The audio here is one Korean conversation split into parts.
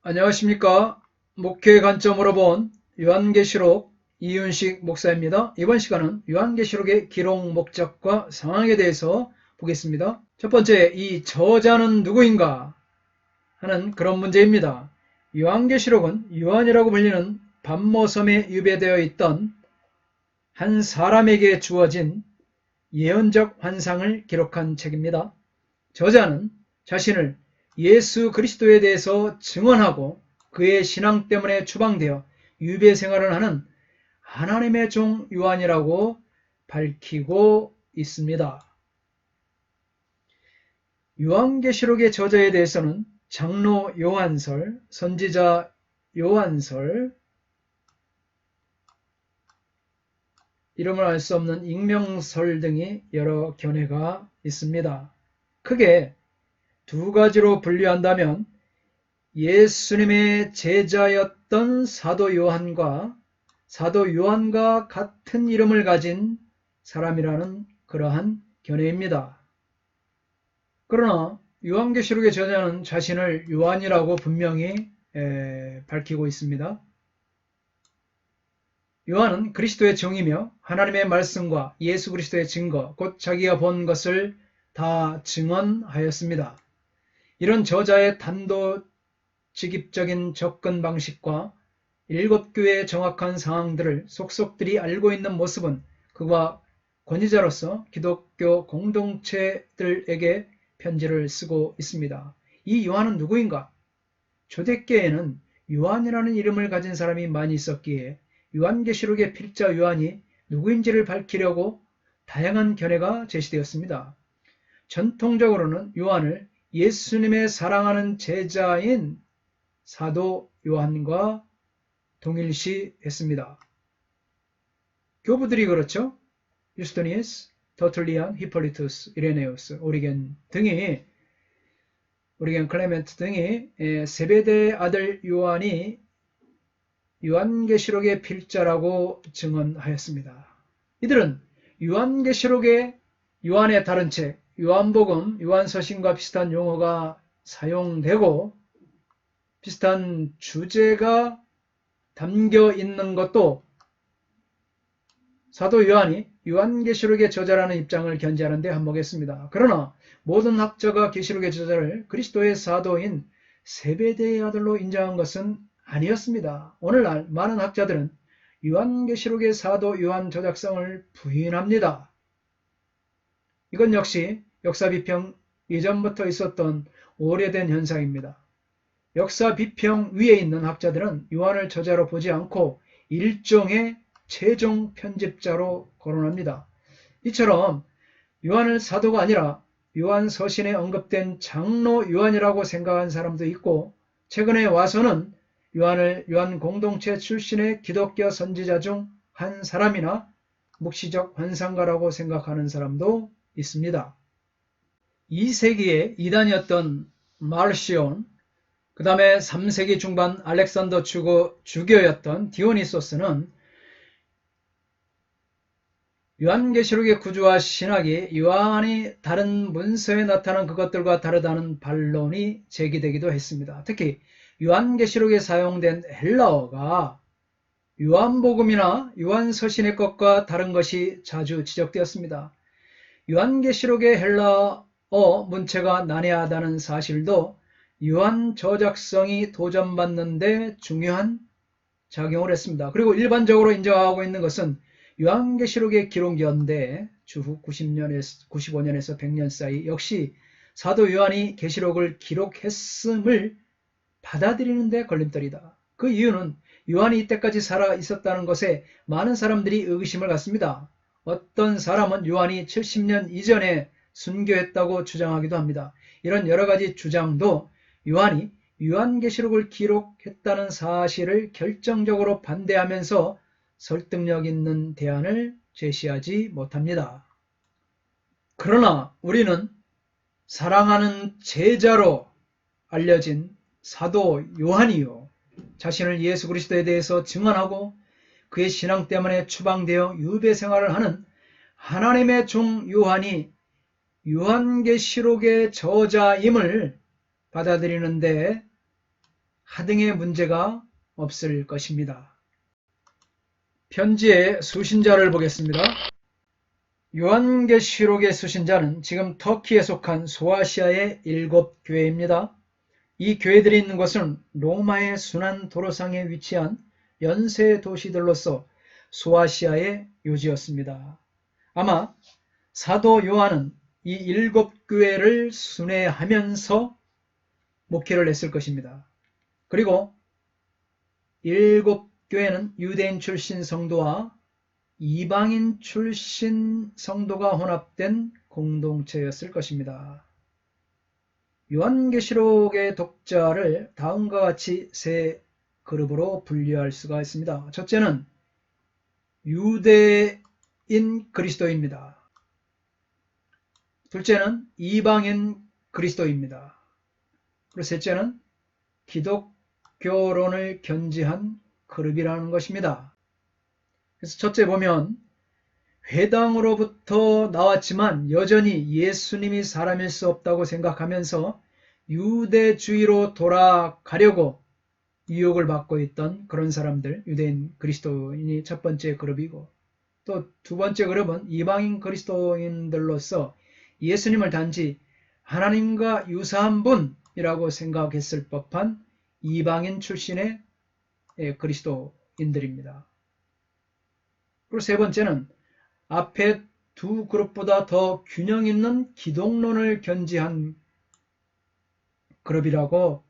안녕하십니까. 목회의 관점으로 본 요한계시록 이윤식 목사입니다. 이번 시간은 요한계시록의 기록 목적과 상황에 대해서 보겠습니다. 첫 번째, 이 저자는 누구인가 하는 그런 문제입니다. 요한계시록은 요한이라고 불리는 반모섬에 유배되어 있던 한 사람에게 주어진 예언적 환상을 기록한 책입니다. 저자는 자신을 예수 그리스도에 대해서 증언하고 그의 신앙 때문에 추방되어 유배 생활을 하는 하나님의 종 요한이라고 밝히고 있습니다. 요한계시록의 저자에 대해서는 장로 요한설, 선지자 요한설, 이름을 알 수 없는 익명설 등이 여러 견해가 있습니다. 크게 두 가지로 분류한다면 예수님의 제자였던 사도 요한과 같은 이름을 가진 사람이라는 그러한 견해입니다. 그러나 요한계시록의 저자는 자신을 요한이라고 분명히 밝히고 있습니다. 요한은 그리스도의 종이며 하나님의 말씀과 예수 그리스도의 증거, 곧 자기가 본 것을 다 증언하였습니다. 이런 저자의 단도직입적인 접근 방식과 일곱 교회의 정확한 상황들을 속속들이 알고 있는 모습은 그가 권위자로서 기독교 공동체들에게 편지를 쓰고 있습니다. 이 요한은 누구인가? 초대교회에는 요한이라는 이름을 가진 사람이 많이 있었기에 요한계시록의 필자 요한이 누구인지를 밝히려고 다양한 견해가 제시되었습니다. 전통적으로는 요한을 예수님의 사랑하는 제자인 사도 요한과 동일시했습니다. 교부들이 그렇죠. 유스토니스, 터툴리안, 히폴리투스, 이레네우스, 오리겐 클레멘트 등이 세베대의 아들 요한이 요한계시록의 필자라고 증언하였습니다. 이들은 요한계시록의 요한의 다른 책, 요한복음, 요한서신과 비슷한 용어가 사용되고 비슷한 주제가 담겨 있는 것도 사도 요한이 요한계시록의 저자라는 입장을 견지하는 데 한몫했습니다. 그러나 모든 학자가 계시록의 저자를 그리스도의 사도인 세베대의 아들로 인정한 것은 아니었습니다. 오늘날 많은 학자들은 요한계시록의 사도 요한 저작성을 부인합니다. 이건 역시 역사 비평 이전부터 있었던 오래된 현상입니다. 역사 비평 위에 있는 학자들은 요한을 저자로 보지 않고 일종의 최종 편집자로 거론합니다. 이처럼 요한을 사도가 아니라 요한 서신에 언급된 장로 요한이라고 생각한 사람도 있고 최근에 와서는 요한을 요한 공동체 출신의 기독교 선지자 중 한 사람이나 묵시적 환상가라고 생각하는 사람도 있습니다. 2세기의 이단이었던 마르시온, 그 다음에 3세기 중반 알렉산더 주교였던 디오니소스는 요한계시록의 구조와 신학이 요한이 다른 문서에 나타난 그것들과 다르다는 반론이 제기되기도 했습니다. 특히 요한계시록에 사용된 헬라어가 요한복음이나 요한서신의 것과 다른 것이 자주 지적되었습니다. 요한계시록의 헬라어 문체가 난해하다는 사실도 요한 저작성이 도전받는 데 중요한 작용을 했습니다. 그리고 일반적으로 인정하고 있는 것은 요한계시록의 기록 연대 주후 95년에서 100년 사이 역시 사도 요한이 계시록을 기록했음을 받아들이는 데 걸림돌이다. 그 이유는 요한이 이때까지 살아 있었다는 것에 많은 사람들이 의구심을 갖습니다. 어떤 사람은 요한이 70년 이전에 순교했다고 주장하기도 합니다. 이런 여러 가지 주장도 요한이 요한계시록을 기록했다는 사실을 결정적으로 반대하면서 설득력 있는 대안을 제시하지 못합니다. 그러나 우리는 사랑하는 제자로 알려진 사도 요한이요, 자신을 예수 그리스도에 대해서 증언하고 그의 신앙 때문에 추방되어 유배 생활을 하는 하나님의 종 요한이 요한계시록의 저자임을 받아들이는데 하등의 문제가 없을 것입니다. 편지의 수신자를 보겠습니다. 요한계시록의 수신자는 지금 터키에 속한 소아시아의 7교회입니다. 이 교회들이 있는 곳은 로마의 순환 도로상에 위치한 연쇄 도시들로서 소아시아의 요지였습니다. 아마 사도 요한은 이 7교회를 순회하면서 목회를 했을 것입니다. 그리고 7교회는 유대인 출신 성도와 이방인 출신 성도가 혼합된 공동체였을 것입니다. 요한계시록의 독자를 다음과 같이 세 그룹으로 분류할 수가 있습니다. 첫째는 유대인 그리스도입니다. 둘째는 이방인 그리스도입니다. 그리고 셋째는 기독교론을 견지한 그룹이라는 것입니다. 그래서 첫째 보면 회당으로부터 나왔지만 여전히 예수님이 사람일 수 없다고 생각하면서 유대주의로 돌아가려고 유혹을 받고 있던 그런 사람들, 유대인 그리스도인이 첫 번째 그룹이고, 또 두 번째 그룹은 이방인 그리스도인들로서 예수님을 단지 하나님과 유사한 분이라고 생각했을 법한 이방인 출신의 그리스도인들입니다. 그리고 세 번째는 앞에 두 그룹보다 더 균형 있는 기독론을 견지한 그룹이라고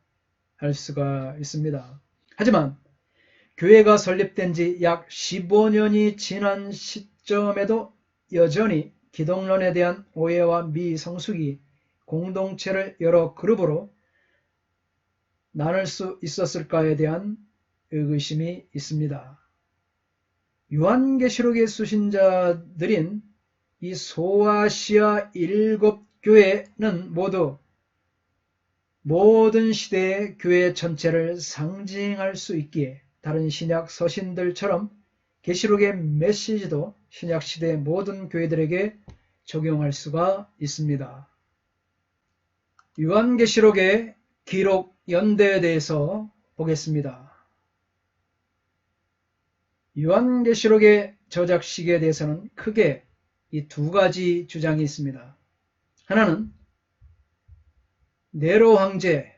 할 수가 있습니다. 하지만 교회가 설립된 지 약 15년이 지난 시점에도 여전히 기독론에 대한 오해와 미성숙이 공동체를 여러 그룹으로 나눌 수 있었을까에 대한 의구심이 있습니다. 요한계시록의 수신자들인 이 소아시아 7교회는 모두 모든 시대의 교회 전체를 상징할 수 있기에 다른 신약 서신들처럼 계시록의 메시지도 신약 시대의 모든 교회들에게 적용할 수가 있습니다. 요한계시록의 기록 연대에 대해서 보겠습니다. 요한계시록의 저작 시기에 대해서는 크게 이 두 가지 주장이 있습니다. 하나는 네로 황제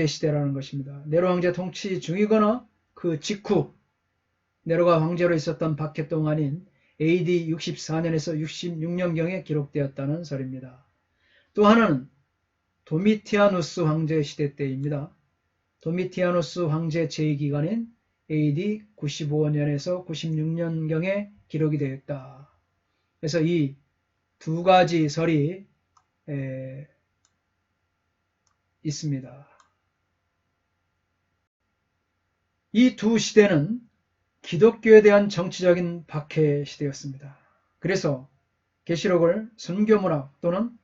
시대라는 것입니다. 네로 황제 통치 중이거나 그 직후 네로가 황제로 있었던 박해 동안인 AD 64년에서 66년경에 기록되었다는 설입니다. 또 하나는 도미티아누스 황제 시대 때입니다. 도미티아누스 황제 재위기간인 AD 95년에서 96년경에 기록이 되었다. 그래서 이 두 가지 설이 있습니다. 이 두 시대는 기독교에 대한 정치적인 박해 시대였습니다. 그래서 계시록을 순교문학 또는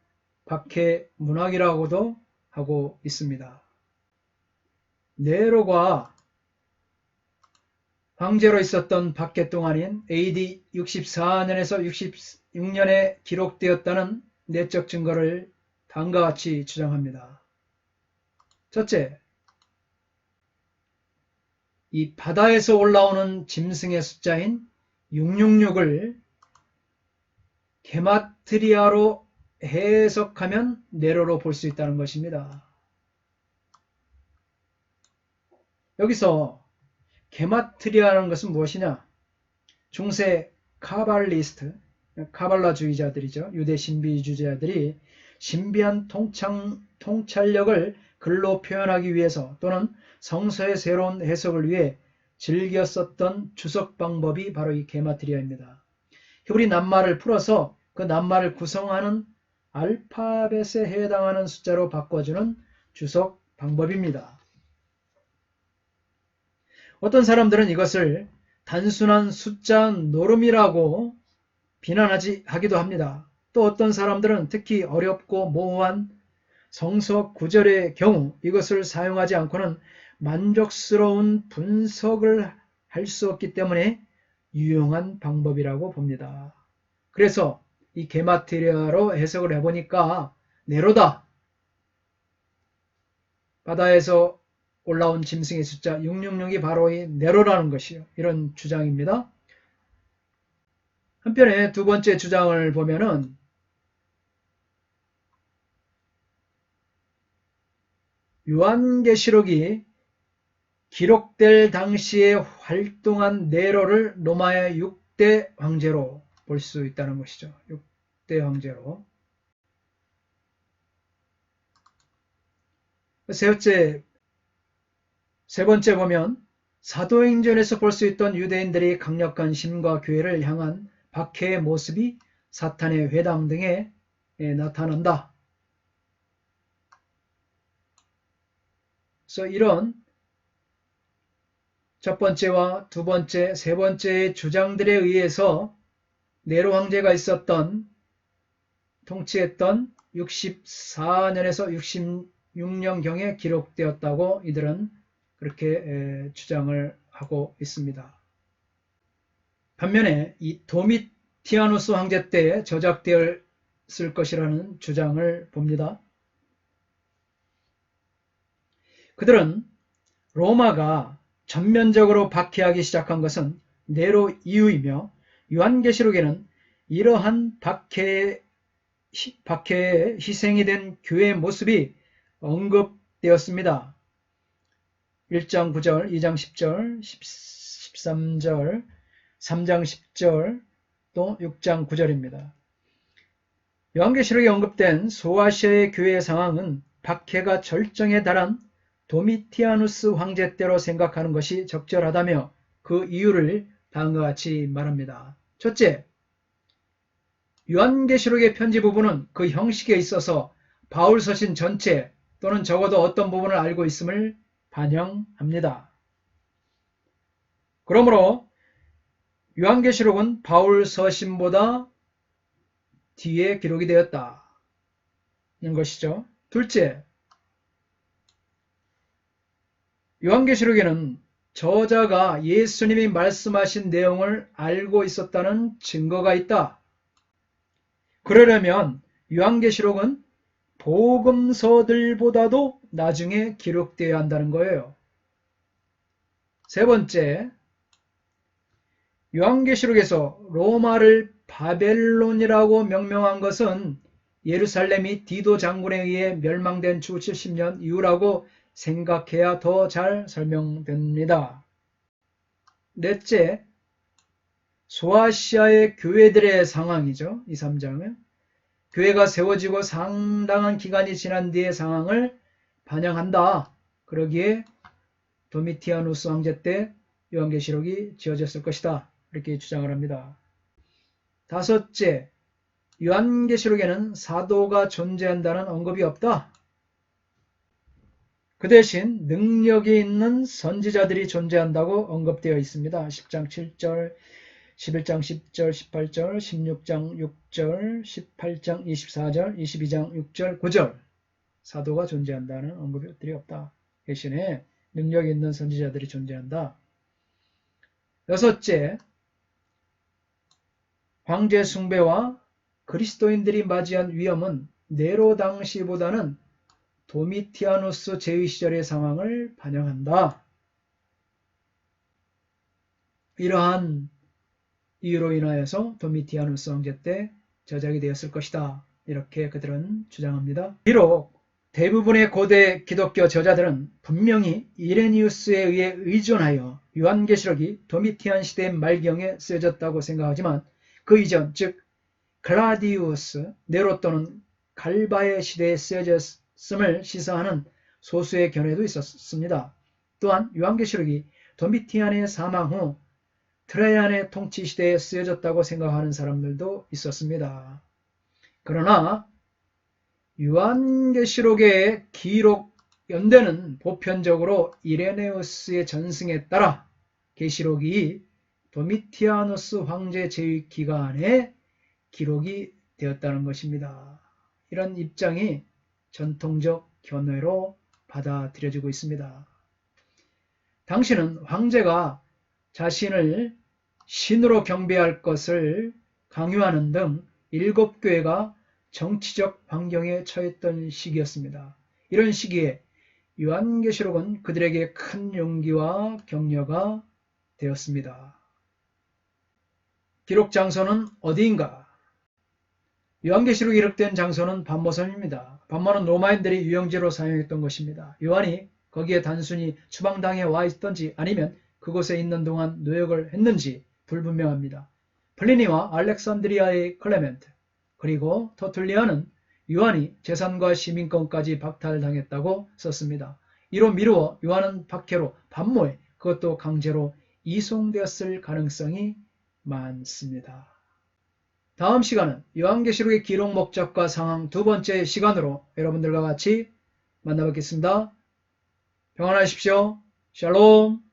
박해 문학이라고도 하고 있습니다. 네로가 황제로 있었던 박해 동안인 AD 64년에서 66년에 기록되었다는 내적 증거를 다음과 같이 주장합니다. 첫째, 이 바다에서 올라오는 짐승의 숫자인 666을 게마트리아로 해석하면 네로로 볼 수 있다는 것입니다. 여기서 게마트리아라는 것은 무엇이냐? 중세 카발리스트, 카발라주의자들이죠. 유대 신비주의자들이 신비한 통찰력을 글로 표현하기 위해서 또는 성서의 새로운 해석을 위해 즐겨 썼던 주석 방법이 바로 이 게마트리아입니다. 히브리 낱말을 풀어서 그 낱말을 구성하는 알파벳에 해당하는 숫자로 바꿔주는 주석 방법입니다. 어떤 사람들은 이것을 단순한 숫자 노름이라고 비난하기도 합니다. 또 어떤 사람들은 특히 어렵고 모호한 성서 구절의 경우 이것을 사용하지 않고는 만족스러운 분석을 할 수 없기 때문에 유용한 방법이라고 봅니다. 그래서 이 게마트리아로 해석을 해보니까 네로다. 바다에서 올라온 짐승의 숫자 666이 바로 이 네로라는 것이요. 이런 주장입니다. 한편에 두 번째 주장을 보면은 요한계시록이 기록될 당시에 활동한 네로를 로마의 6대 황제로 볼 수 있다는 것이죠. 6대 황제로. 세 번째 보면 사도행전에서 볼 수 있던 유대인들이 강력한 심과 교회를 향한 박해의 모습이 사탄의 회당 등에 나타난다. 그래서 이런 첫 번째와 두 번째, 세 번째의 주장들에 의해서 네로 황제가 통치했던 64년에서 66년경에 기록되었다고 이들은 그렇게 주장을 하고 있습니다. 반면에 이 도미티아누스 황제 때 저작되었을 것이라는 주장을 봅니다. 그들은 로마가 전면적으로 박해하기 시작한 것은 네로 이후이며 요한계시록에는 이러한 박해에 희생이 된 교회의 모습이 언급되었습니다. 1장 9절, 2장 10절, 13절, 3장 10절, 또 6장 9절입니다. 요한계시록에 언급된 소아시아의 교회의 상황은 박해가 절정에 달한 도미티아누스 황제 때로 생각하는 것이 적절하다며 그 이유를 다음과 같이 말합니다. 첫째, 요한계시록의 편지 부분은 그 형식에 있어서 바울 서신 전체 또는 적어도 어떤 부분을 알고 있음을 반영합니다. 그러므로 요한계시록은 바울 서신보다 뒤에 기록이 되었다는 것이죠. 둘째, 요한계시록에는 저자가 예수님이 말씀하신 내용을 알고 있었다는 증거가 있다. 그러려면 요한계시록은 복음서들보다도 나중에 기록되어야 한다는 거예요. 세 번째, 요한계시록에서 로마를 바벨론이라고 명명한 것은 예루살렘이 디도 장군에 의해 멸망된 주 70년 이후라고 생각해야 더 잘 설명됩니다. 넷째, 소아시아의 교회들의 상황이죠. 이 3장은 교회가 세워지고 상당한 기간이 지난 뒤의 상황을 반영한다. 그러기에 도미티아누스 황제 때 요한계시록이 지어졌을 것이다. 이렇게 주장을 합니다. 다섯째, 요한계시록에는 사도가 존재한다는 언급이 없다. 그 대신 능력이 있는 선지자들이 존재한다고 언급되어 있습니다. 10장 7절, 11장 10절, 18절, 16장 6절, 18장 24절, 22장 6절, 9절 사도가 존재한다는 언급들이 없다. 대신에 능력 있는 선지자들이 존재한다. 여섯째, 황제 숭배와 그리스도인들이 맞이한 위험은 네로 당시보다는 도미티아누스 제위 시절의 상황을 반영한다. 이러한 이유로 인하여서 도미티아누스 황제 때 저작이 되었을 것이다. 이렇게 그들은 주장합니다. 비록 대부분의 고대 기독교 저자들은 분명히 이레니우스에 의해 의존하여 요한계시록이 도미티안 시대의 말경에 쓰여졌다고 생각하지만 그 이전 즉 클라디우스, 네로 또는 갈바의 시대에 쓰여졌음을 시사하는 소수의 견해도 있었습니다. 또한 요한계시록이 도미티안의 사망 후 트라이안의 통치 시대에 쓰여졌다고 생각하는 사람들도 있었습니다. 그러나 요한계시록의 기록 연대는 보편적으로 이레네우스의 전승에 따라 계시록이 도미티아누스 황제 제위 기간에 기록이 되었다는 것입니다. 이런 입장이 전통적 견해로 받아들여지고 있습니다. 당시는 황제가 자신을 신으로 경배할 것을 강요하는 등 7교회가 정치적 환경에 처했던 시기였습니다. 이런 시기에 요한계시록은 그들에게 큰 용기와 격려가 되었습니다. 기록 장소는 어디인가? 요한계시록이 기록된 장소는 반모섬입니다. 반모는 로마인들이 유영지로 사용했던 것입니다. 요한이 거기에 단순히 추방당해 와 있던지 아니면 그곳에 있는 동안 노역을 했는지 불분명합니다. 플리니와 알렉산드리아의 클레멘트 그리고 터툴리아는 요한이 재산과 시민권까지 박탈당했다고 썼습니다. 이로 미루어 요한은 박해로 반모에 그것도 강제로 이송되었을 가능성이 많습니다. 다음 시간은 요한계시록의 기록 목적과 상황 두 번째 시간으로 여러분들과 같이 만나뵙겠습니다. 평안하십시오. 샬롬.